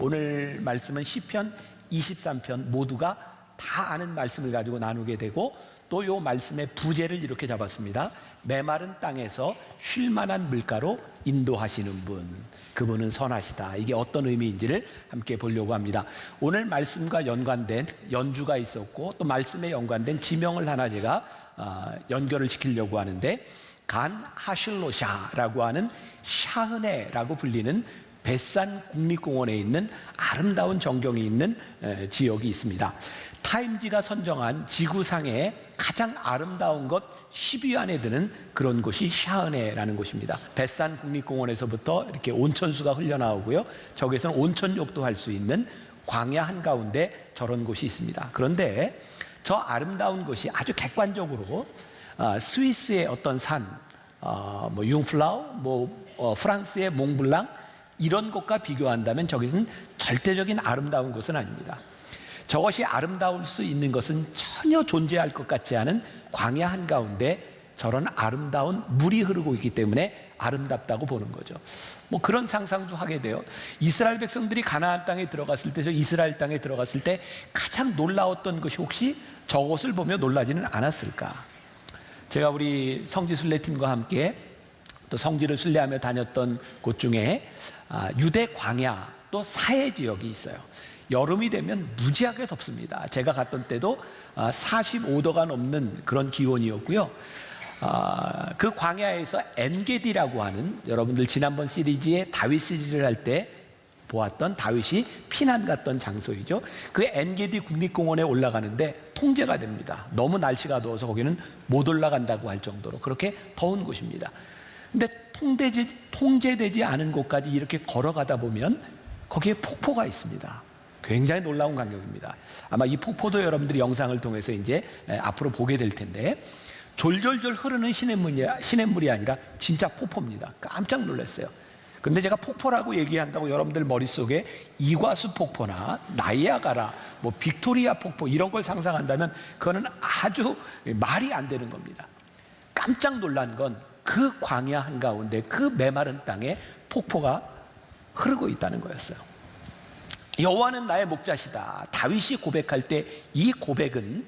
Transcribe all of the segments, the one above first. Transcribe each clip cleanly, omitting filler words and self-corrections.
오늘 말씀은 시편 23편 모두가 다 아는 말씀을 가지고 나누게 되고, 또 이 말씀의 부제를 이렇게 잡았습니다. 메마른 땅에서 쉴 만한 물가로 인도하시는 분, 그분은 선하시다. 이게 어떤 의미인지를 함께 보려고 합니다. 오늘 말씀과 연관된 연주가 있었고, 또 말씀에 연관된 지명을 하나 제가 연결을 시키려고 하는데, 간 하실로샤라고 하는 샤흐네라고 불리는 벳산 국립공원에 있는 아름다운 전경이 있는 지역이 있습니다. 타임지가 선정한 지구상의 가장 아름다운 것 10위 안에 드는 그런 곳이 샤흐네라는 곳입니다. 벳산 국립공원에서부터 이렇게 온천수가 흘러나오고요, 저기서는 온천욕도 할 수 있는 광야 한가운데 저런 곳이 있습니다. 그런데 저 아름다운 곳이 아주 객관적으로 스위스의 어떤 산, 융플라우, 프랑스의 몽블랑, 이런 곳과 비교한다면 저기서는 절대적인 아름다운 곳은 아닙니다. 저것이 아름다울 수 있는 것은 전혀 존재할 것 같지 않은 광야 한가운데 저런 아름다운 물이 흐르고 있기 때문에 아름답다고 보는 거죠. 그런 상상도 하게 돼요. 이스라엘 백성들이 가나안 땅에 들어갔을 때, 저 이스라엘 땅에 들어갔을 때 가장 놀라웠던 것이 혹시 저것을 보며 놀라지는 않았을까? 제가 우리 성지 순례팀과 함께 또 성지를 순례하며 다녔던 곳 중에 유대 광야 또 사해 지역이 있어요. 여름이 되면 무지하게 덥습니다. 제가 갔던 때도 45도가 넘는 그런 기온이었고요. 그 광야에서 엔게디라고 하는, 여러분들 지난번 시리즈에 다윗 시리즈를 할 때 보았던 다윗이 피난 갔던 장소이죠. 그 엔게디 국립공원에 올라가는데 통제가 됩니다. 너무 날씨가 더워서 거기는 못 올라간다고 할 정도로 그렇게 더운 곳입니다. 근데 통제되지 않은 곳까지 이렇게 걸어가다 보면 거기에 폭포가 있습니다. 굉장히 놀라운 광경입니다. 아마 이 폭포도 여러분들이 영상을 통해서 이제 앞으로 보게 될 텐데, 졸졸졸 흐르는 시냇물이 아니라 진짜 폭포입니다. 깜짝 놀랐어요. 그런데 제가 폭포라고 얘기한다고 여러분들 머릿속에 이과수 폭포나 나이아가라, 빅토리아 폭포 이런 걸 상상한다면 그거는 아주 말이 안 되는 겁니다. 깜짝 놀란 건 그 광야 한가운데 그 메마른 땅에 폭포가 흐르고 있다는 거였어요. 여호와는 나의 목자시다. 다윗이 고백할 때 이 고백은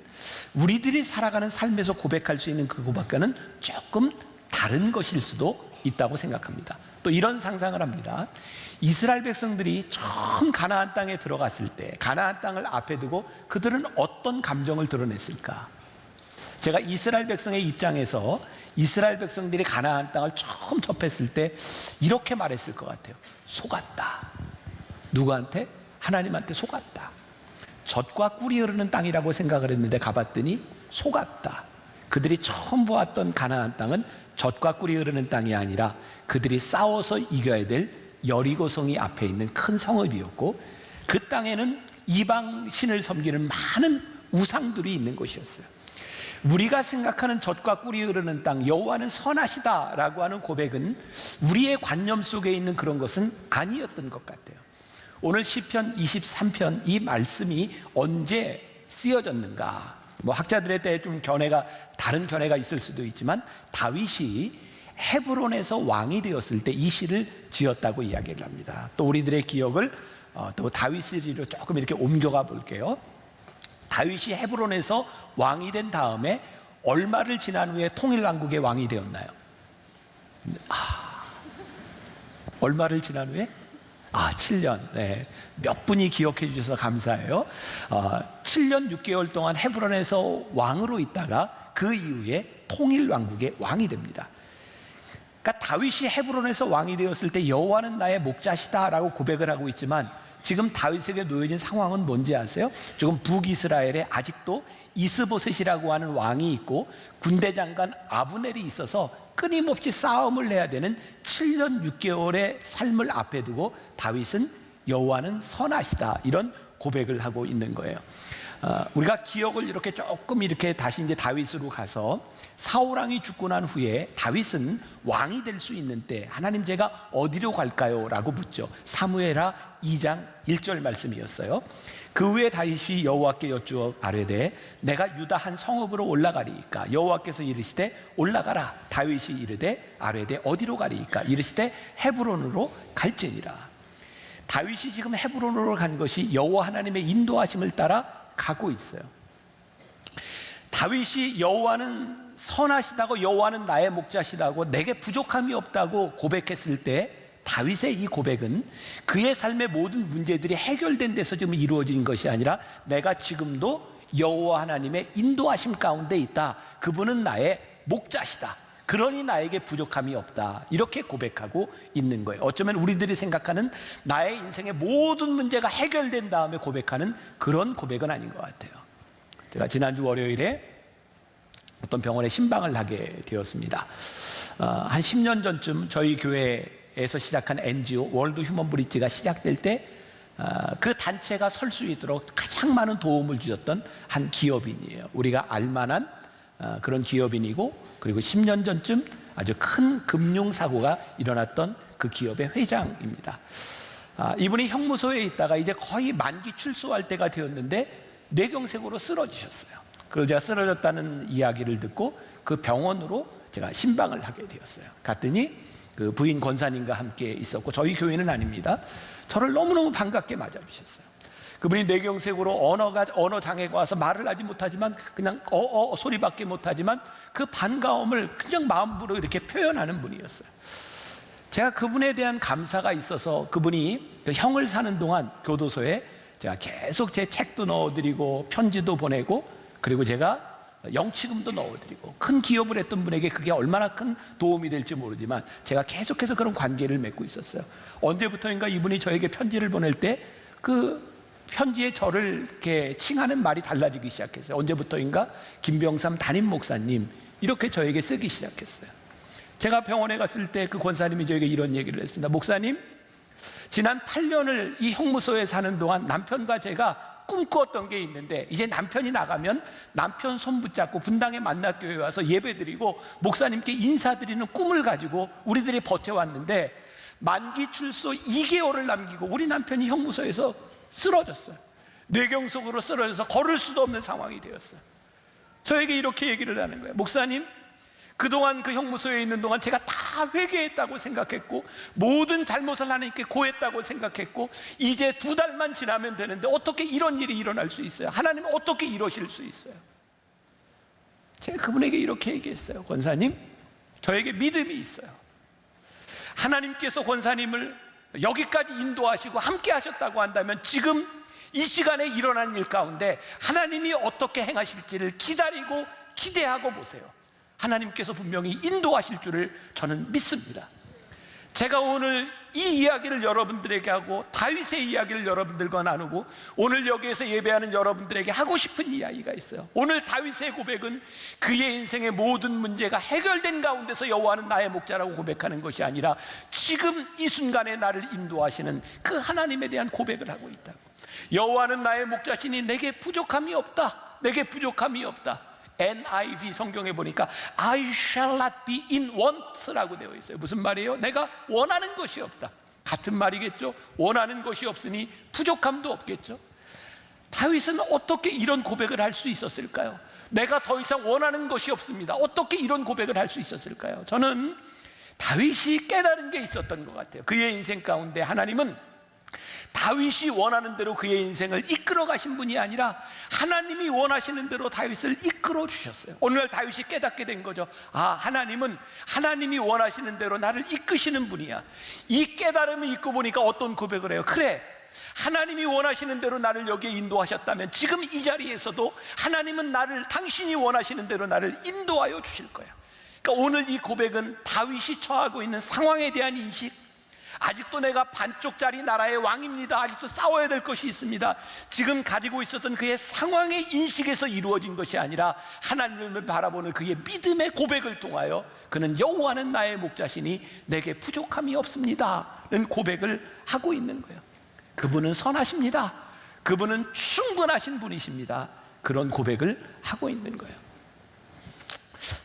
우리들이 살아가는 삶에서 고백할 수 있는 그 고백과는 조금 다른 것일 수도 있다고 생각합니다. 또 이런 상상을 합니다. 이스라엘 백성들이 처음 가나안 땅에 들어갔을 때, 가나안 땅을 앞에 두고 그들은 어떤 감정을 드러냈을까? 제가 이스라엘 백성의 입장에서 이스라엘 백성들이 가나안 땅을 처음 접했을 때 이렇게 말했을 것 같아요. 속았다. 누구한테? 하나님한테 속았다. 젖과 꿀이 흐르는 땅이라고 생각을 했는데 가봤더니 속았다. 그들이 처음 보았던 가나안 땅은 젖과 꿀이 흐르는 땅이 아니라 그들이 싸워서 이겨야 될 여리고성이 앞에 있는 큰 성읍이었고, 그 땅에는 이방 신을 섬기는 많은 우상들이 있는 곳이었어요. 우리가 생각하는 젖과 꿀이 흐르는 땅, 여호와는 선하시다라고 하는 고백은 우리의 관념 속에 있는 그런 것은 아니었던 것 같아요. 오늘 시편 23편 이 말씀이 언제 쓰여졌는가? 학자들에 대해 좀 다른 견해가 있을 수도 있지만, 다윗이 헤브론에서 왕이 되었을 때 이 시를 지었다고 이야기를 합니다. 또 우리들의 기억을 또 다윗 시리로 조금 이렇게 옮겨가 볼게요. 다윗이 헤브론에서 왕이 된 다음에 얼마를 지난 후에 통일왕국의 왕이 되었나요? 얼마를 지난 후에? 7년. 네. 몇 분이 기억해 주셔서 감사해요. 7년 6개월 동안 헤브론에서 왕으로 있다가 그 이후에 통일왕국의 왕이 됩니다. 그러니까 다윗이 헤브론에서 왕이 되었을 때 여호와는 나의 목자시다라고 고백을 하고 있지만, 지금 다윗에게 놓여진 상황은 뭔지 아세요? 지금 북이스라엘에 아직도 이스보셋이라고 하는 왕이 있고 군대 장관 아브넬이 있어서 끊임없이 싸움을 해야 되는 7년 6개월의 삶을 앞에 두고 다윗은 여호와는 선하시다, 이런 고백을 하고 있는 거예요. 우리가 기억을 이렇게 다시 이제 다윗으로 가서, 사울왕이 죽고 난 후에 다윗은 왕이 될 수 있는 때 하나님, 제가 어디로 갈까요? 라고 묻죠. 사무엘하 2장 1절 말씀이었어요. 그 후에 다윗이 여호와께 여쭈어 아뢰되 내가 유다 한 성읍으로 올라가리이까? 여호와께서 이르시되 올라가라. 다윗이 이르되 아뢰되 어디로 가리이까? 이르시되 헤브론으로 갈지니라. 다윗이 지금 헤브론으로 간 것이 여호와 하나님의 인도하심을 따라 가고 있어요. 다윗이 여호와는 선하시다고, 여호와는 나의 목자시다고, 내게 부족함이 없다고 고백했을 때 다윗의 이 고백은 그의 삶의 모든 문제들이 해결된 데서 지금 이루어진 것이 아니라 내가 지금도 여호와 하나님의 인도하심 가운데 있다. 그분은 나의 목자시다. 그러니 나에게 부족함이 없다. 이렇게 고백하고 있는 거예요. 어쩌면 우리들이 생각하는 나의 인생의 모든 문제가 해결된 다음에 고백하는 그런 고백은 아닌 것 같아요. 제가 지난주 월요일에 어떤 병원에 신방을 하게 되었습니다. 한 10년 전쯤 저희 교회에서 시작한 NGO 월드 휴먼 브릿지가 시작될 때 그 단체가 설 수 있도록 가장 많은 도움을 주셨던 한 기업인이에요. 우리가 알만한 그런 기업인이고, 그리고 10년 전쯤 아주 큰 금융사고가 일어났던 그 기업의 회장입니다. 이분이 형무소에 있다가 이제 거의 만기 출소할 때가 되었는데 뇌경색으로 쓰러지셨어요. 그리고 제가 쓰러졌다는 이야기를 듣고 그 병원으로 제가 신방을 하게 되었어요. 갔더니 그 부인 권사님과 함께 있었고, 저희 교회는 아닙니다. 저를 너무너무 반갑게 맞아주셨어요. 그분이 뇌경색으로 언어 장애가 와서 말을 하지 못하지만 그냥 소리밖에 못하지만 그 반가움을 그냥 마음으로 이렇게 표현하는 분이었어요. 제가 그분에 대한 감사가 있어서 그분이 그 형을 사는 동안 교도소에 제가 계속 제 책도 넣어드리고 편지도 보내고, 그리고 제가 영치금도 넣어드리고, 큰 기업을 했던 분에게 그게 얼마나 큰 도움이 될지 모르지만 제가 계속해서 그런 관계를 맺고 있었어요. 언제부터인가 이분이 저에게 편지를 보낼 때 그 편지에 저를 이렇게 칭하는 말이 달라지기 시작했어요. 언제부터인가 김병삼 담임 목사님 이렇게 저에게 쓰기 시작했어요. 제가 병원에 갔을 때 그 권사님이 저에게 이런 얘기를 했습니다. 목사님, 지난 8년을 이 형무소에 사는 동안 남편과 제가 꿈꾸었던 게 있는데, 이제 남편이 나가면 남편 손 붙잡고 분당의 만납교회 와서 예배드리고 목사님께 인사드리는 꿈을 가지고 우리들이 버텨왔는데, 만기 출소 2개월을 남기고 우리 남편이 형무소에서 쓰러졌어요. 뇌경색으로 쓰러져서 걸을 수도 없는 상황이 되었어요. 저에게 이렇게 얘기를 하는 거예요. 목사님, 그동안 그 형무소에 있는 동안 제가 다 회개했다고 생각했고 모든 잘못을 하나님께 고했다고 생각했고 이제 2달만 지나면 되는데 어떻게 이런 일이 일어날 수 있어요? 하나님 어떻게 이러실 수 있어요? 제가 그분에게 이렇게 얘기했어요. 권사님, 저에게 믿음이 있어요. 하나님께서 권사님을 여기까지 인도하시고 함께 하셨다고 한다면 지금 이 시간에 일어난 일 가운데 하나님이 어떻게 행하실지를 기다리고 기대하고 보세요. 하나님께서 분명히 인도하실 줄을 저는 믿습니다. 제가 오늘 이 이야기를 여러분들에게 하고 다윗의 이야기를 여러분들과 나누고 오늘 여기에서 예배하는 여러분들에게 하고 싶은 이야기가 있어요. 오늘 다윗의 고백은 그의 인생의 모든 문제가 해결된 가운데서 여호와는 나의 목자라고 고백하는 것이 아니라 지금 이 순간에 나를 인도하시는 그 하나님에 대한 고백을 하고 있다고. 여호와는 나의 목자시니 내게 부족함이 없다. 내게 부족함이 없다. NIV 성경에 보니까 I shall not be in want라고 되어 있어요. 무슨 말이에요? 내가 원하는 것이 없다. 같은 말이겠죠. 원하는 것이 없으니 부족함도 없겠죠. 다윗은 어떻게 이런 고백을 할 수 있었을까요? 내가 더 이상 원하는 것이 없습니다. 어떻게 이런 고백을 할 수 있었을까요? 저는 다윗이 깨달은 게 있었던 것 같아요. 그의 인생 가운데 하나님은 다윗이 원하는 대로 그의 인생을 이끌어 가신 분이 아니라 하나님이 원하시는 대로 다윗을 이끌어 주셨어요. 오늘날 다윗이 깨닫게 된 거죠. 하나님은 하나님이 원하시는 대로 나를 이끄시는 분이야. 이 깨달음을 잊고 보니까 어떤 고백을 해요? 그래, 하나님이 원하시는 대로 나를 여기에 인도하셨다면 지금 이 자리에서도 하나님은 나를 당신이 원하시는 대로 나를 인도하여 주실 거야. 그러니까 오늘 이 고백은 다윗이 처하고 있는 상황에 대한 인식, 아직도 내가 반쪽짜리 나라의 왕입니다. 아직도 싸워야 될 것이 있습니다. 지금 가지고 있었던 그의 상황의 인식에서 이루어진 것이 아니라 하나님을 바라보는 그의 믿음의 고백을 통하여 그는 여호와는 나의 목자시니 내게 부족함이 없습니다는 고백을 하고 있는 거예요. 그분은 선하십니다. 그분은 충분하신 분이십니다. 그런 고백을 하고 있는 거예요.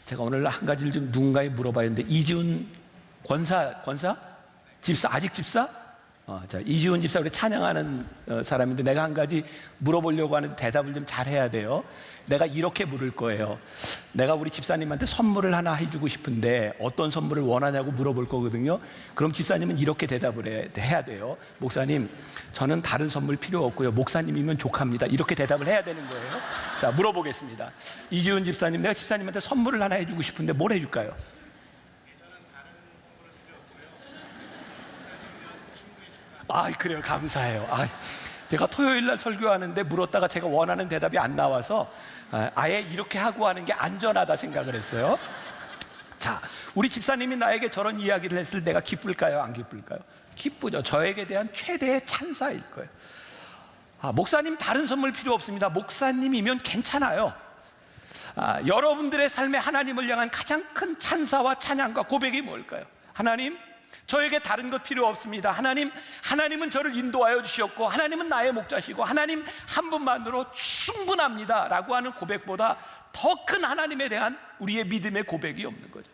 제가 오늘 한 가지를 좀 누군가에 물어봐야 했는데, 이지훈 권사? 집사? 아직 집사? 이지훈 집사 우리 찬양하는 사람인데 내가 한 가지 물어보려고 하는데 대답을 좀 잘해야 돼요. 내가 이렇게 물을 거예요. 내가 우리 집사님한테 선물을 하나 해주고 싶은데 어떤 선물을 원하냐고 물어볼 거거든요. 그럼 집사님은 이렇게 대답을 해야 돼요. 목사님, 저는 다른 선물 필요 없고요. 목사님이면 족합니다. 이렇게 대답을 해야 되는 거예요. 자, 물어보겠습니다. 이지훈 집사님, 내가 집사님한테 선물을 하나 해주고 싶은데 뭘 해줄까요? 그래요. 감사해요. 제가 토요일 날 설교하는데 물었다가 제가 원하는 대답이 안 나와서 아예 이렇게 하고 하는 게 안전하다 생각을 했어요. 자, 우리 집사님이 나에게 저런 이야기를 했을 때 내가 기쁠까요? 안 기쁠까요? 기쁘죠. 저에게 대한 최대의 찬사일 거예요. 목사님 다른 선물 필요 없습니다. 목사님이면 괜찮아요. 여러분들의 삶에 하나님을 향한 가장 큰 찬사와 찬양과 고백이 뭘까요? 하나님, 저에게 다른 것 필요 없습니다. 하나님은 저를 인도하여 주셨고 하나님은 나의 목자시고 하나님 한 분만으로 충분합니다 라고 하는 고백보다 더 큰 하나님에 대한 우리의 믿음의 고백이 없는 거죠.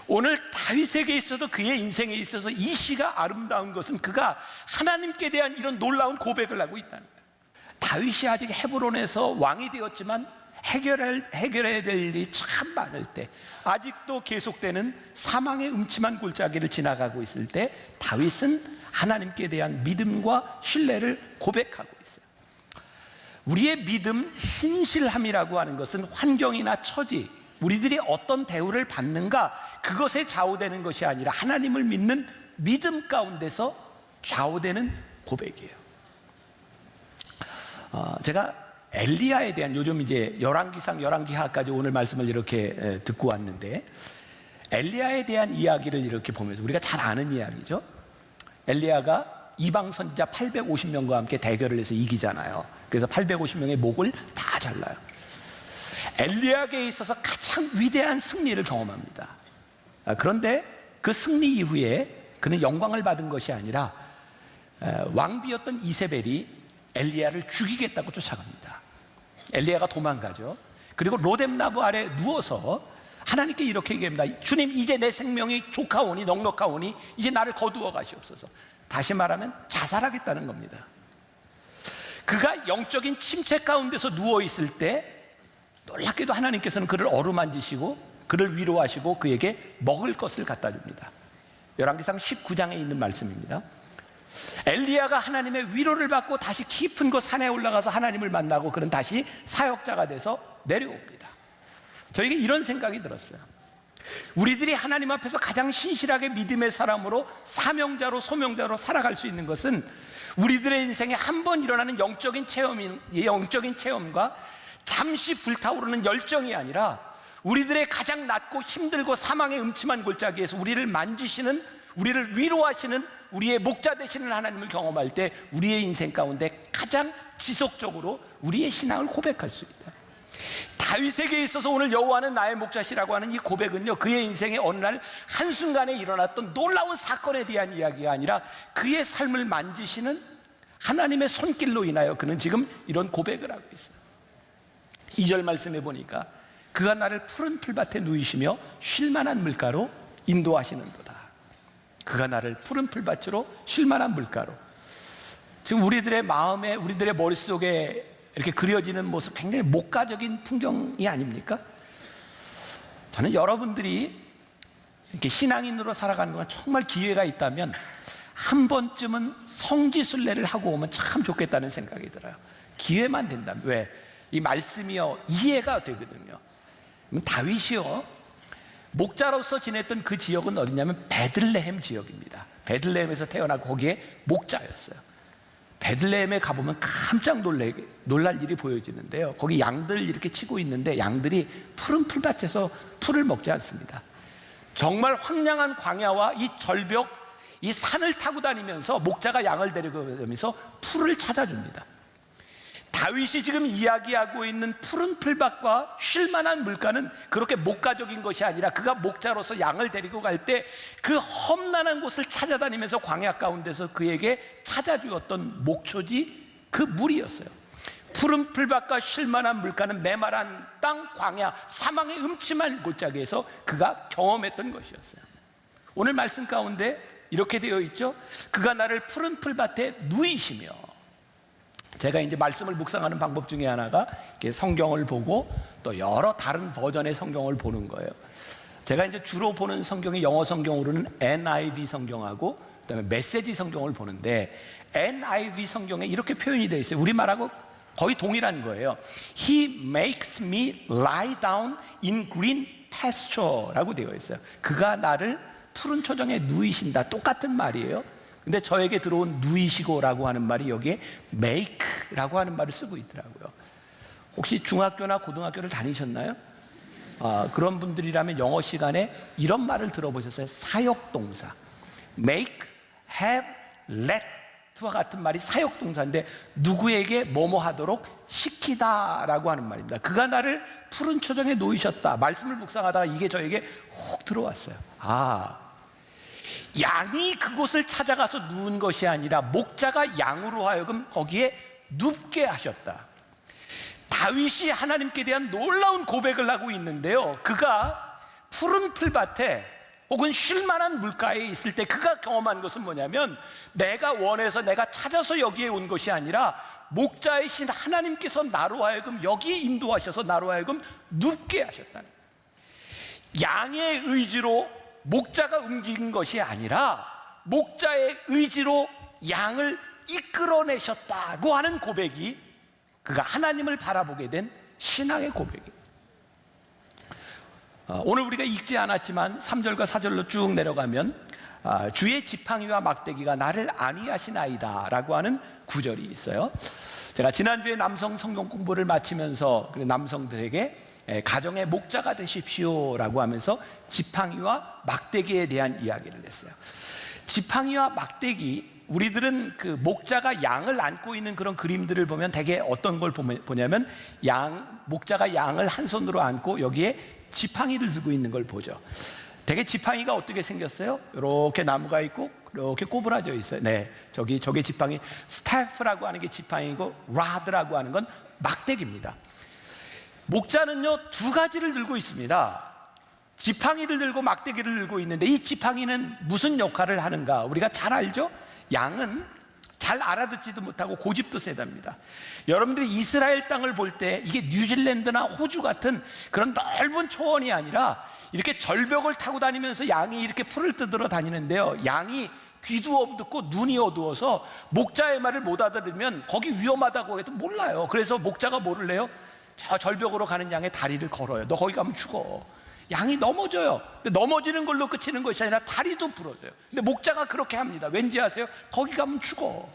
오늘 다윗에게 있어도 그의 인생에 있어서 이 시가 아름다운 것은 그가 하나님께 대한 이런 놀라운 고백을 하고 있다는 거예요. 다윗이 아직 헤브론에서 왕이 되었지만 해결해야 될 일이 참 많을 때, 아직도 계속되는 사망의 음침한 골짜기를 지나가고 있을 때 다윗은 하나님께 대한 믿음과 신뢰를 고백하고 있어요. 우리의 믿음, 신실함이라고 하는 것은 환경이나 처지, 우리들이 어떤 대우를 받는가 그것에 좌우되는 것이 아니라 하나님을 믿는 믿음 가운데서 좌우되는 고백이에요. 제가 엘리야에 대한, 요즘 이제 열왕기상 열왕기하까지 오늘 말씀을 이렇게 듣고 왔는데, 엘리야에 대한 이야기를 이렇게 보면서 우리가 잘 아는 이야기죠. 엘리야가 이방 선지자 850명과 함께 대결을 해서 이기잖아요. 그래서 850명의 목을 다 잘라요. 엘리야에게 있어서 가장 위대한 승리를 경험합니다. 그런데 그 승리 이후에 그는 영광을 받은 것이 아니라 왕비였던 이세벨이 엘리야를 죽이겠다고 쫓아갑니다. 엘리야가 도망가죠. 그리고 로뎀나무 아래 누워서 하나님께 이렇게 얘기합니다. 주님, 이제 내 생명이 족하오니 넉넉하오니 이제 나를 거두어 가시옵소서. 다시 말하면 자살하겠다는 겁니다. 그가 영적인 침체 가운데서 누워있을 때 놀랍게도 하나님께서는 그를 어루만지시고 그를 위로하시고 그에게 먹을 것을 갖다 줍니다. 열왕기상 19장에 있는 말씀입니다. 엘리야가 하나님의 위로를 받고 다시 깊은 곳 산에 올라가서 하나님을 만나고 그는 다시 사역자가 돼서 내려옵니다. 저에게 이런 생각이 들었어요. 우리들이 하나님 앞에서 가장 신실하게 믿음의 사람으로 사명자로 소명자로 살아갈 수 있는 것은 우리들의 인생에 한 번 일어나는 영적인 체험과 잠시 불타오르는 열정이 아니라 우리들의 가장 낮고 힘들고 사망의 음침한 골짜기에서 우리를 만지시는, 우리를 위로하시는 우리의 목자 되시는 하나님을 경험할 때 우리의 인생 가운데 가장 지속적으로 우리의 신앙을 고백할 수 있다. 다윗에게 있어서 오늘 여호와는 나의 목자시라고 하는 이 고백은요, 그의 인생의 어느 날 한순간에 일어났던 놀라운 사건에 대한 이야기가 아니라 그의 삶을 만지시는 하나님의 손길로 인하여 그는 지금 이런 고백을 하고 있어요. 2절 말씀해 보니까 그가 나를 푸른 풀밭에 누이시며 쉴만한 물가로 인도하시는도다. 그가 나를 푸른 풀밭으로 쉴만한 물가로. 지금 우리들의 마음에, 우리들의 머릿속에 이렇게 그려지는 모습, 굉장히 목가적인 풍경이 아닙니까? 저는 여러분들이 이렇게 신앙인으로 살아가는 동안 정말 기회가 있다면 한 번쯤은 성지순례를 하고 오면 참 좋겠다는 생각이 들어요. 기회만 된다면. 왜? 이 말씀이요 이해가 되거든요. 다윗이요 목자로서 지냈던 그 지역은 어디냐면 베들레헴 지역입니다. 베들레헴에서 태어나고 거기에 목자였어요. 베들레헴에 가보면 깜짝 놀랄 일이 보여지는데요. 거기 양들 이렇게 치고 있는데 양들이 푸른 풀밭에서 풀을 먹지 않습니다. 정말 황량한 광야와 이 절벽, 이 산을 타고 다니면서 목자가 양을 데리고다니면서 풀을 찾아줍니다. 다윗이 지금 이야기하고 있는 푸른 풀밭과 쉴만한 물가는 그렇게 목가적인 것이 아니라 그가 목자로서 양을 데리고 갈 때 그 험난한 곳을 찾아다니면서 광야 가운데서 그에게 찾아주었던 목초지, 그 물이었어요. 푸른 풀밭과 쉴만한 물가는 메마른 땅, 광야, 사망의 음침한 골짜기에서 그가 경험했던 것이었어요. 오늘 말씀 가운데 이렇게 되어 있죠. 그가 나를 푸른 풀밭에 누이시며. 제가 이제 말씀을 묵상하는 방법 중에 하나가 이렇게 성경을 보고 또 여러 다른 버전의 성경을 보는 거예요. 제가 이제 주로 보는 성경이 영어 성경으로는 NIV 성경하고 그다음에 메시지 성경을 보는데, NIV 성경에 이렇게 표현이 되어 있어요. 우리말하고 거의 동일한 거예요. He makes me lie down in green pasture라고 되어 있어요. 그가 나를 푸른 초정에 누이신다. 똑같은 말이에요. 근데 저에게 들어온 누이시고라고 하는 말이 여기에 make라고 하는 말을 쓰고 있더라고요. 혹시 중학교나 고등학교를 다니셨나요? 그런 분들이라면 영어 시간에 이런 말을 들어보셨어요? 사역동사. make, have, let와 같은 말이 사역동사인데 누구에게 뭐뭐 하도록 시키다라고 하는 말입니다. 그가 나를 푸른 초정에 놓이셨다. 말씀을 묵상하다가 이게 저에게 훅 들어왔어요. 양이 그곳을 찾아가서 누운 것이 아니라 목자가 양으로 하여금 거기에 눕게 하셨다. 다윗이 하나님께 대한 놀라운 고백을 하고 있는데요, 그가 푸른 풀밭에 혹은 쉴만한 물가에 있을 때 그가 경험한 것은 뭐냐면, 내가 원해서 내가 찾아서 여기에 온 것이 아니라 목자이신 하나님께서 나로 하여금 여기에 인도하셔서 나로 하여금 눕게 하셨다는, 양의 의지로 목자가 움직인 것이 아니라 목자의 의지로 양을 이끌어내셨다고 하는 고백이, 그가 하나님을 바라보게 된 신앙의 고백이에요. 오늘 우리가 읽지 않았지만 3절과 4절로 쭉 내려가면 주의 지팡이와 막대기가 나를 안위하시나이다 라고 하는 구절이 있어요. 제가 지난주에 남성 성경 공부를 마치면서 남성들에게 가정의 목자가 되십시오 라고 하면서 지팡이와 막대기에 대한 이야기를 했어요. 지팡이와 막대기, 우리들은 그 목자가 양을 안고 있는 그런 그림들을 보면 대개 어떤 걸 보냐면, 목자가 양을 한 손으로 안고 여기에 지팡이를 들고 있는 걸 보죠. 대개 지팡이가 어떻게 생겼어요? 이렇게 나무가 있고 이렇게 꼬부라져 있어요. 네, 저게 지팡이, 스태프라고 하는 게 지팡이고 라드라고 하는 건 막대기입니다. 목자는요, 두 가지를 들고 있습니다. 지팡이를 들고 막대기를 들고 있는데, 이 지팡이는 무슨 역할을 하는가 우리가 잘 알죠? 양은 잘 알아듣지도 못하고 고집도 세답니다. 여러분들이 이스라엘 땅을 볼 때 이게 뉴질랜드나 호주 같은 그런 넓은 초원이 아니라 이렇게 절벽을 타고 다니면서 양이 이렇게 풀을 뜯으러 다니는데요, 양이 귀도 어둡고 눈이 어두워서 목자의 말을 못 알아들으면 거기 위험하다고 해도 몰라요. 그래서 목자가 뭐를 해요? 저 절벽으로 가는 양의 다리를 걸어요. 너 거기 가면 죽어. 양이 넘어져요. 근데 넘어지는 걸로 그치는 것이 아니라 다리도 부러져요. 근데 목자가 그렇게 합니다. 왠지 아세요? 거기 가면 죽어.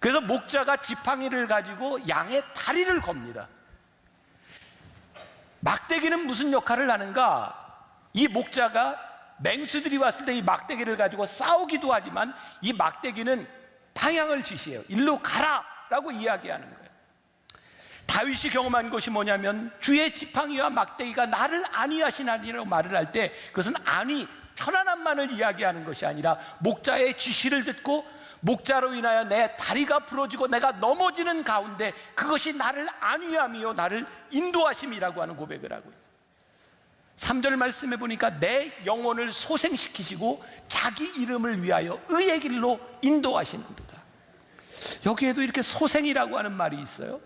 그래서 목자가 지팡이를 가지고 양의 다리를 겁니다. 막대기는 무슨 역할을 하는가? 이 목자가 맹수들이 왔을 때 이 막대기를 가지고 싸우기도 하지만, 이 막대기는 방향을 지시해요. 일로 가라 라고 이야기하는 거예요. 다윗이 경험한 것이 뭐냐면, 주의 지팡이와 막대기가 나를 안위하시나니라고 말을 할 때 그것은 안위, 편안함만을 이야기하는 것이 아니라 목자의 지시를 듣고 목자로 인하여 내 다리가 부러지고 내가 넘어지는 가운데 그것이 나를 안위함이요 나를 인도하심이라고 하는 고백을 하고 있어요. 3절 말씀해 보니까 내 영혼을 소생시키시고 자기 이름을 위하여 의의 길로 인도하시는도다. 여기에도 이렇게 소생이라고 하는 말이 있어요.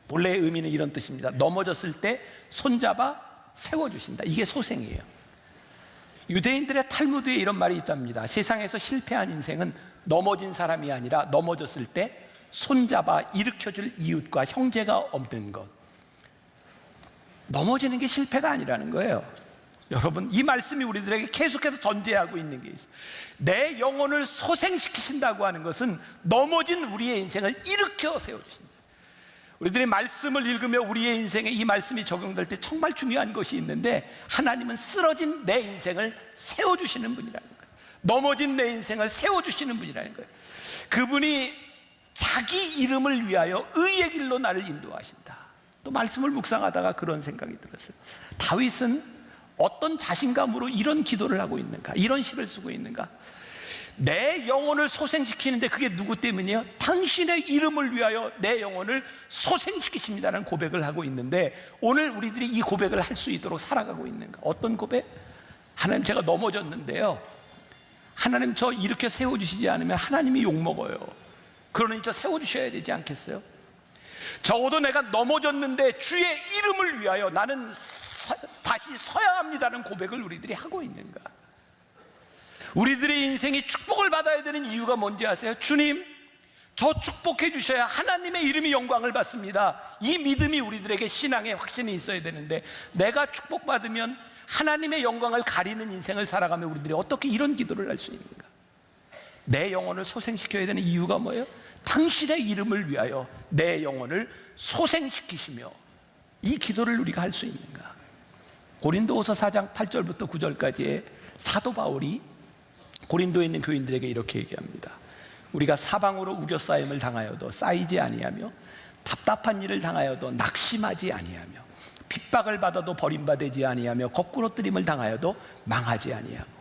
본래의 의미는 이런 뜻입니다. 넘어졌을 때 손잡아 세워주신다. 이게 소생이에요. 유대인들의 탈무드에 이런 말이 있답니다. 세상에서 실패한 인생은 넘어진 사람이 아니라 넘어졌을 때 손잡아 일으켜줄 이웃과 형제가 없는 것. 넘어지는 게 실패가 아니라는 거예요. 여러분, 이 말씀이 우리들에게 계속해서 전제하고 있는 게 있어요. 내 영혼을 소생시키신다고 하는 것은 넘어진 우리의 인생을 일으켜 세워주신다. 우리들이 말씀을 읽으며 우리의 인생에 이 말씀이 적용될 때 정말 중요한 것이 있는데, 하나님은 쓰러진 내 인생을 세워주시는 분이라는 거예요. 넘어진 내 인생을 세워주시는 분이라는 거예요. 그분이 자기 이름을 위하여 의의 길로 나를 인도하신다. 또 말씀을 묵상하다가 그런 생각이 들었어요. 다윗은 어떤 자신감으로 이런 기도를 하고 있는가, 이런 시를 쓰고 있는가? 내 영혼을 소생시키는데 그게 누구 때문이에요? 당신의 이름을 위하여 내 영혼을 소생시키십니다라는 고백을 하고 있는데, 오늘 우리들이 이 고백을 할 수 있도록 살아가고 있는가? 어떤 고백? 하나님, 제가 넘어졌는데요, 하나님 저 이렇게 세워주시지 않으면 하나님이 욕먹어요. 그러니 저 세워주셔야 되지 않겠어요? 적어도 내가 넘어졌는데 주의 이름을 위하여 나는 다시 서야 합니다는 고백을 우리들이 하고 있는가? 우리들의 인생이 축복을 받아야 되는 이유가 뭔지 아세요? 주님, 저 축복해 주셔야 하나님의 이름이 영광을 받습니다. 이 믿음이 우리들에게 신앙의 확신이 있어야 되는데, 내가 축복받으면 하나님의 영광을 가리는 인생을 살아가며 우리들이 어떻게 이런 기도를 할 수 있는가? 내 영혼을 소생시켜야 되는 이유가 뭐예요? 당신의 이름을 위하여 내 영혼을 소생시키시며, 이 기도를 우리가 할 수 있는가? 고린도후서 4장 8절부터 9절까지의 사도 바울이 고린도에 있는 교인들에게 이렇게 얘기합니다. 우리가 사방으로 우겨싸임을 당하여도 쌓이지 아니하며, 답답한 일을 당하여도 낙심하지 아니하며, 핍박을 받아도 버림받지 아니하며, 거꾸로 뜨림을 당하여도 망하지 아니하고.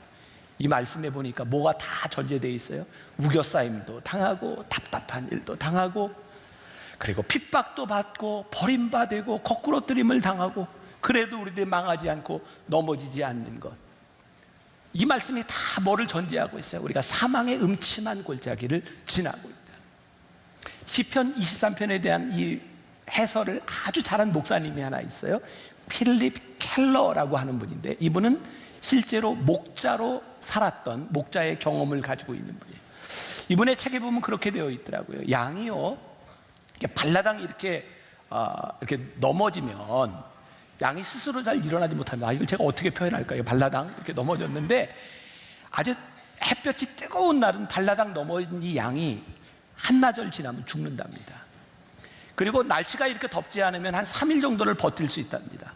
이 말씀에 보니까 뭐가 다 전제되어 있어요? 우겨싸임도 당하고, 답답한 일도 당하고, 그리고 핍박도 받고, 버림받고, 거꾸로 뜨림을 당하고, 그래도 우리들이 망하지 않고 넘어지지 않는 것. 이 말씀이 다 뭐를 전제하고 있어요? 우리가 사망의 음침한 골짜기를 지나고 있다. 시편 23편에 대한 이 해설을 아주 잘한 목사님이 하나 있어요. 필립 켈러라고 하는 분인데, 이분은 실제로 목자로 살았던, 목자의 경험을 가지고 있는 분이에요. 이분의 책에 보면 그렇게 되어 있더라고요. 양이요, 발라당 이렇게 넘어지면 양이 스스로 잘 일어나지 못합니다. 이걸 제가 어떻게 표현할까요? 발라당 이렇게 넘어졌는데, 아주 햇볕이 뜨거운 날은 발라당 넘어진 이 양이 한나절 지나면 죽는답니다. 그리고 날씨가 이렇게 덥지 않으면 한 3일 정도를 버틸 수 있답니다.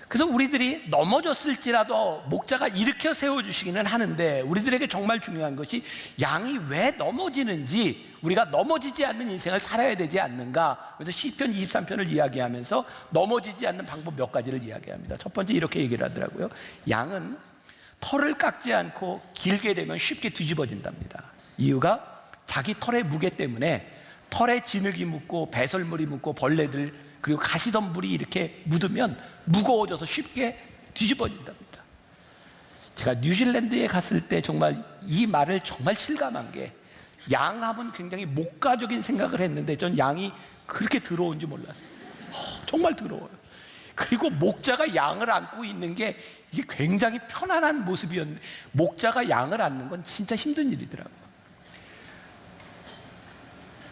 그래서 우리들이 넘어졌을지라도 목자가 일으켜 세워주시기는 하는데, 우리들에게 정말 중요한 것이 양이 왜 넘어지는지, 우리가 넘어지지 않는 인생을 살아야 되지 않는가. 그래서 시편 23편을 이야기하면서 넘어지지 않는 방법 몇 가지를 이야기합니다. 첫 번째 이렇게 얘기를 하더라고요. 양은 털을 깎지 않고 길게 되면 쉽게 뒤집어진답니다. 이유가 자기 털의 무게 때문에 털에 진흙이 묻고 배설물이 묻고 벌레들 그리고 가시덤불이 이렇게 묻으면 무거워져서 쉽게 뒤집어진답니다. 제가 뉴질랜드에 갔을 때 정말 이 말을 정말 실감한 게, 양하면 굉장히 목가적인 생각을 했는데 전 양이 그렇게 더러운지 몰랐어요. 정말 더러워요. 그리고 목자가 양을 안고 있는 게 이게 굉장히 편안한 모습이었는데, 목자가 양을 안는 건 진짜 힘든 일이더라고요.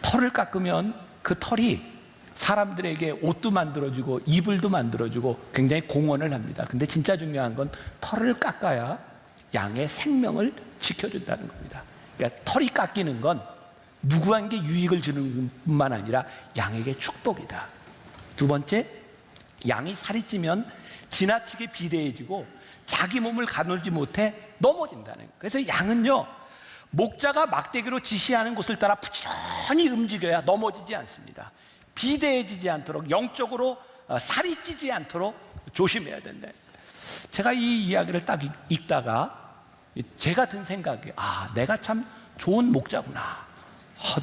털을 깎으면 그 털이 사람들에게 옷도 만들어주고 이불도 만들어주고 굉장히 공헌을 합니다. 근데 진짜 중요한 건 털을 깎아야 양의 생명을 지켜준다는 겁니다. 그러니까 털이 깎이는 건 누구에게 유익을 주는 뿐만 아니라 양에게 축복이다. 두 번째, 양이 살이 찌면 지나치게 비대해지고 자기 몸을 가누지 못해 넘어진다는 거예요. 그래서 양은요, 목자가 막대기로 지시하는 곳을 따라 부지런히 움직여야 넘어지지 않습니다. 비대해지지 않도록, 영적으로 살이 찌지 않도록 조심해야 된다. 제가 이 이야기를 딱 읽다가 제가 든 생각이, 내가 참 좋은 목자구나.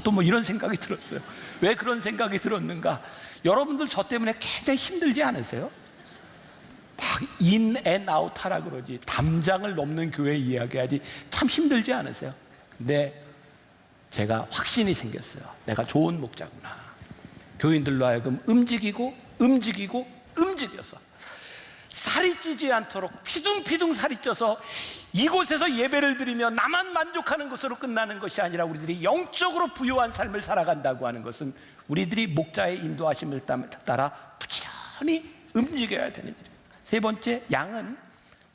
또 뭐 이런 생각이 들었어요. 왜 그런 생각이 들었는가? 여러분들 저 때문에 굉장히 힘들지 않으세요? 막 인 앤 아웃 하라 그러지, 담장을 넘는 교회 이야기하지, 참 힘들지 않으세요? 근데 제가 확신이 생겼어요. 내가 좋은 목자구나. 교인들로 하여금 움직여서 살이 찌지 않도록 피둥피둥 살이 쪄서 이곳에서 예배를 드리며 나만 만족하는 것으로 끝나는 것이 아니라 우리들이 영적으로 부유한 삶을 살아간다고 하는 것은 우리들이 목자의 인도하심을 따라 부지런히 움직여야 되는 일입니다. 세 번째, 양은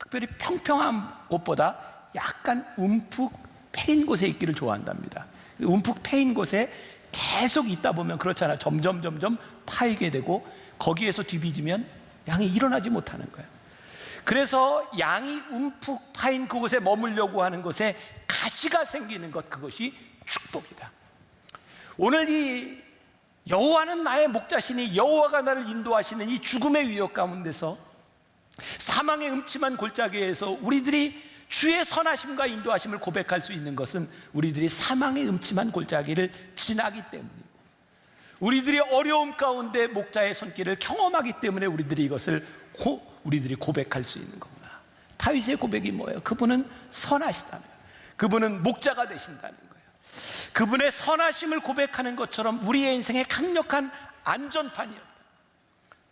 특별히 평평한 곳보다 약간 움푹 패인 곳에 있기를 좋아한답니다. 움푹 패인 곳에 계속 있다 보면 그렇잖아요. 점점 파이게 되고 거기에서 뒤비지면 양이 일어나지 못하는 거예요. 그래서 양이 움푹 파인 그곳에 머물려고 하는 것에 가시가 생기는 것, 그것이 축복이다. 오늘 이 여호와는 나의 목자시니 여호와가 나를 인도하시는 이 죽음의 위협 가운데서, 사망의 음침한 골짜기에서 우리들이 주의 선하심과 인도하심을 고백할 수 있는 것은 우리들이 사망의 음침한 골짜기를 지나기 때문이고, 우리들이 어려움 가운데 목자의 손길을 경험하기 때문에 우리들이 이것을 우리들이 고백할 수 있는 거구나. 다윗의 고백이 뭐예요? 그분은 선하시다며. 그분은 목자가 되신다는 거예요. 그분의 선하심을 고백하는 것처럼 우리의 인생에 강력한 안전판이었다.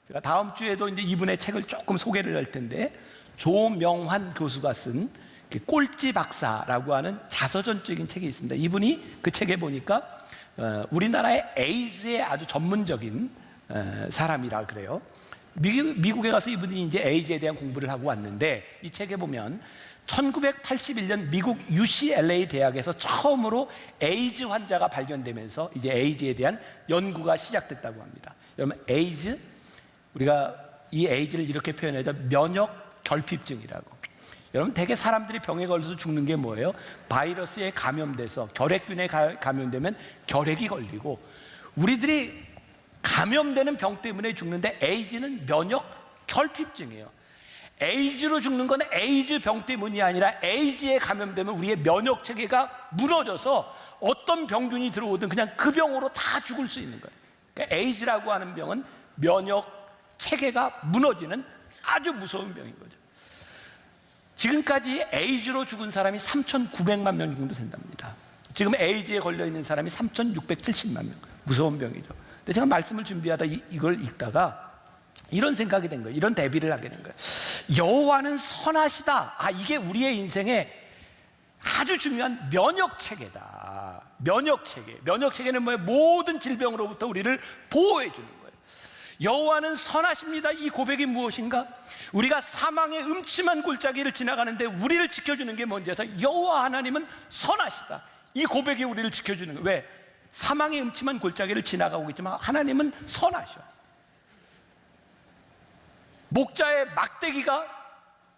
제가 다음 주에도 이제 이분의 책을 조금 소개를 할 텐데, 조명환 교수가 쓴 꼴찌 박사라고 하는 자서전적인 책이 있습니다. 이분이 그 책에 보니까 우리나라의 에이즈에 아주 전문적인 사람이라 그래요. 미국에 가서 이분이 이제 에이즈에 대한 공부를 하고 왔는데, 이 책에 보면 1981년 미국 UCLA 대학에서 처음으로 에이즈 환자가 발견되면서 이제 에이즈에 대한 연구가 시작됐다고 합니다. 여러분, 에이즈, 우리가 이 에이즈를 이렇게 표현하죠. 면역 결핍증이라고. 여러분, 대개 사람들이 병에 걸려서 죽는 게 뭐예요? 바이러스에 감염돼서, 결핵균에 감염되면 결핵이 걸리고, 우리들이 감염되는 병 때문에 죽는데 에이즈는 면역 결핍증이에요. 에이즈로 죽는 건 에이즈 병 때문이 아니라 에이즈에 감염되면 우리의 면역 체계가 무너져서 어떤 병균이 들어오든 그냥 그 병으로 다 죽을 수 있는 거예요. 그러니까 에이즈라고 하는 병은 면역 체계가 무너지는 아주 무서운 병인 거죠. 지금까지 에이즈로 죽은 사람이 3,900만 명 정도 된답니다. 지금 에이즈에 걸려있는 사람이 3,670만 명. 무서운 병이죠. 근데 제가 말씀을 준비하다 이걸 읽다가 이런 생각이 된 거예요. 이런 대비를 하게 된 거예요. 여호와는 선하시다. 이게 우리의 인생에 아주 중요한 면역 체계다. 면역 체계. 면역 체계는 뭐예요? 모든 질병으로부터 우리를 보호해 주는 거예요. 여호와는 선하십니다. 이 고백이 무엇인가? 우리가 사망의 음침한 골짜기를 지나가는데 우리를 지켜주는 게 뭔지 해서 여호와 하나님은 선하시다. 이 고백이 우리를 지켜주는 거예요. 왜? 사망의 음침한 골짜기를 지나가고 있지만 하나님은 선하셔. 목자의 막대기가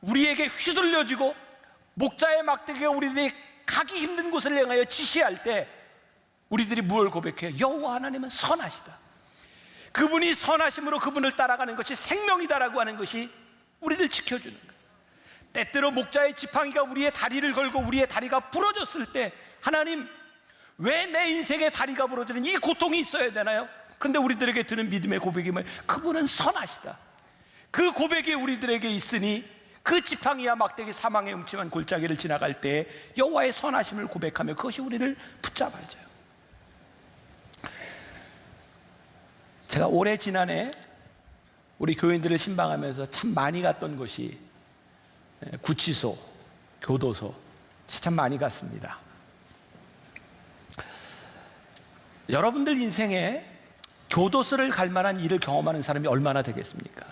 우리에게 휘둘려지고, 목자의 막대기가 우리들이 가기 힘든 곳을 향하여 지시할 때 우리들이 무엇을 고백해요? 여호와 하나님은 선하시다. 그분이 선하심으로 그분을 따라가는 것이 생명이다라고 하는 것이 우리를 지켜주는 거예요. 때때로 목자의 지팡이가 우리의 다리를 걸고 우리의 다리가 부러졌을 때, 하나님, 왜 내 인생에 다리가 부러지는 이 고통이 있어야 되나요? 그런데 우리들에게 드는 믿음의 고백이 뭐예요? 그분은 선하시다. 그 고백이 우리들에게 있으니 그 지팡이와 막대기, 사망의 음침한 골짜기를 지나갈 때 여호와의 선하심을 고백하며 그것이 우리를 붙잡아줘요. 제가 올해 지난해 우리 교인들을 신방하면서 참 많이 갔던 곳이 구치소, 교도소, 참 많이 갔습니다. 여러분들 인생에 교도소를 갈 만한 일을 경험하는 사람이 얼마나 되겠습니까?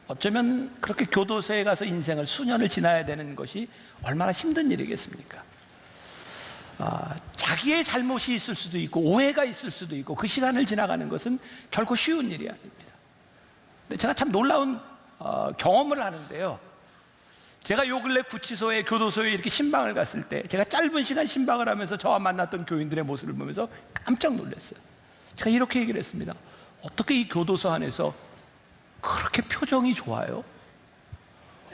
어쩌면 그렇게 교도소에 가서 인생을 수년을 지나야 되는 것이 얼마나 힘든 일이겠습니까? 자기의 잘못이 있을 수도 있고 오해가 있을 수도 있고 그 시간을 지나가는 것은 결코 쉬운 일이 아닙니다. 근데 제가 참 놀라운 경험을 하는데요, 제가 요 근래 구치소에, 교도소에 이렇게 신방을 갔을 때 제가 짧은 시간 신방을 하면서 저와 만났던 교인들의 모습을 보면서 깜짝 놀랐어요. 제가 이렇게 얘기를 했습니다. 어떻게 이 교도소 안에서 그렇게 표정이 좋아요?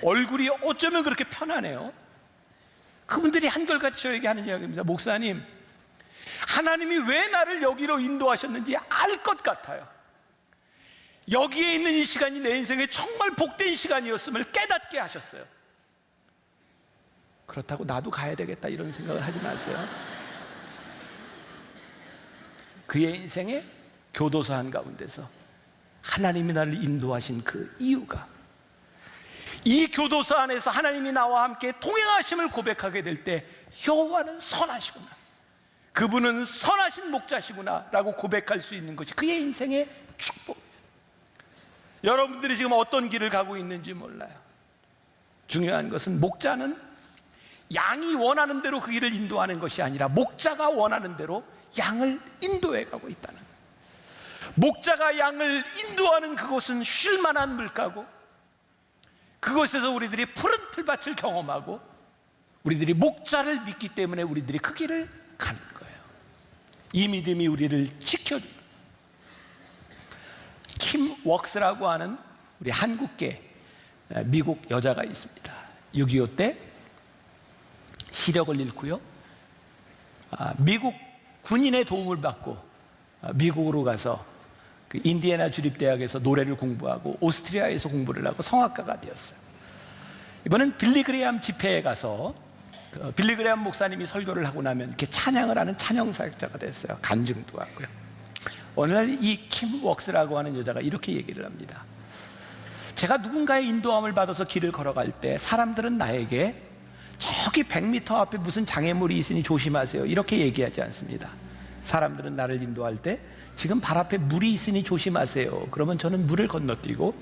얼굴이 어쩌면 그렇게 편안해요? 그분들이 한결같이 저에게 하는 이야기입니다. 목사님, 하나님이 왜 나를 여기로 인도하셨는지 알 것 같아요. 여기에 있는 이 시간이 내 인생에 정말 복된 시간이었음을 깨닫게 하셨어요. 그렇다고 나도 가야 되겠다 이런 생각을 하지 마세요. 그의 인생에 교도소 한가운데서 하나님이 나를 인도하신 그 이유가, 이 교도소 안에서 하나님이 나와 함께 동행하심을 고백하게 될 때 여호와는 선하시구나, 그분은 선하신 목자시구나 라고 고백할 수 있는 것이 그의 인생의 축복이에요. 여러분들이 지금 어떤 길을 가고 있는지 몰라요. 중요한 것은 목자는 양이 원하는 대로 그 길을 인도하는 것이 아니라 목자가 원하는 대로 양을 인도해 가고 있다는 거예요. 목자가 양을 인도하는 그곳은 쉴만한 물가고, 그곳에서 우리들이 푸른 풀밭을 경험하고 우리들이 목자를 믿기 때문에 우리들이 그 길을 가는 거예요. 이 믿음이 우리를 지켜줍니다. 킴 웍스라고 하는 우리 한국계 미국 여자가 있습니다. 6.25 때 시력을 잃고요, 미국 군인의 도움을 받고 미국으로 가서 그 인디애나 주립대학에서 노래를 공부하고 오스트리아에서 공부를 하고 성악가가 되었어요. 이번엔 빌리 그레이엄 집회에 가서 빌리 그레이엄 목사님이 설교를 하고 나면 이렇게 찬양을 하는 찬양 사역자가 됐어요. 간증도 하고요. 오늘날 이 킴 웍스라고 하는 여자가 이렇게 얘기를 합니다. 제가 누군가의 인도함을 받아서 길을 걸어갈 때 사람들은 나에게 저기 100m 앞에 무슨 장애물이 있으니 조심하세요 이렇게 얘기하지 않습니다. 사람들은 나를 인도할 때 지금 발 앞에 물이 있으니 조심하세요. 그러면 저는 물을 건너뛰고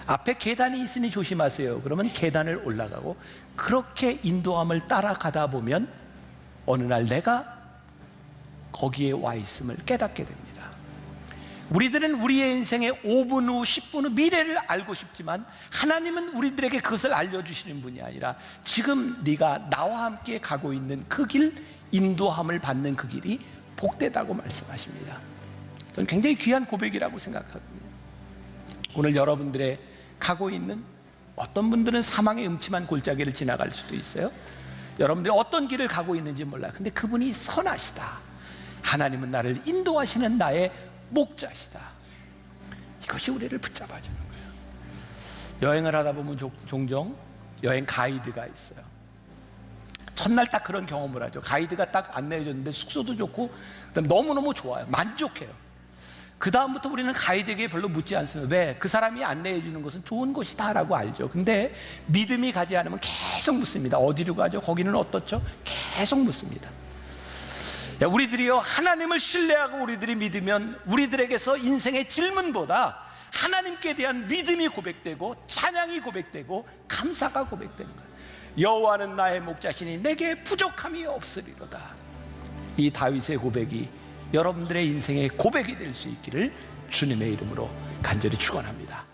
앞에 계단이 있으니 조심하세요. 그러면 계단을 올라가고 그렇게 인도함을 따라가다 보면 어느 날 내가 거기에 와 있음을 깨닫게 됩니다. 우리들은 우리의 인생의 5분 후, 10분 후 미래를 알고 싶지만 하나님은 우리들에게 그것을 알려주시는 분이 아니라 지금 네가 나와 함께 가고 있는 그 길, 인도함을 받는 그 길이 복되다고 말씀하십니다. 저는 굉장히 귀한 고백이라고 생각합니다. 오늘 여러분들의 가고 있는 어떤 분들은 사망의 음침한 골짜기를 지나갈 수도 있어요. 여러분들이 어떤 길을 가고 있는지 몰라요. 근데 그분이 선하시다. 하나님은 나를 인도하시는 나의 목자시다. 이것이 우리를 붙잡아주는 거예요. 여행을 하다 보면 종종 여행 가이드가 있어요. 첫날 딱 그런 경험을 하죠. 가이드가 딱 안내해 줬는데 숙소도 좋고 너무너무 좋아요. 만족해요. 그 다음부터 우리는 가이드에게 별로 묻지 않습니다. 왜? 그 사람이 안내해 주는 것은 좋은 곳이다 라고 알죠. 근데 믿음이 가지 않으면 계속 묻습니다. 어디로 가죠? 거기는 어떻죠? 계속 묻습니다. 우리들이요, 하나님을 신뢰하고 우리들이 믿으면 우리들에게서 인생의 질문보다 하나님께 대한 믿음이 고백되고 찬양이 고백되고 감사가 고백되는 거예요. 여호와는 나의 목자시니 내게 부족함이 없으리로다. 이 다윗의 고백이 여러분들의 인생의 고백이 될 수 있기를 주님의 이름으로 간절히 축원합니다.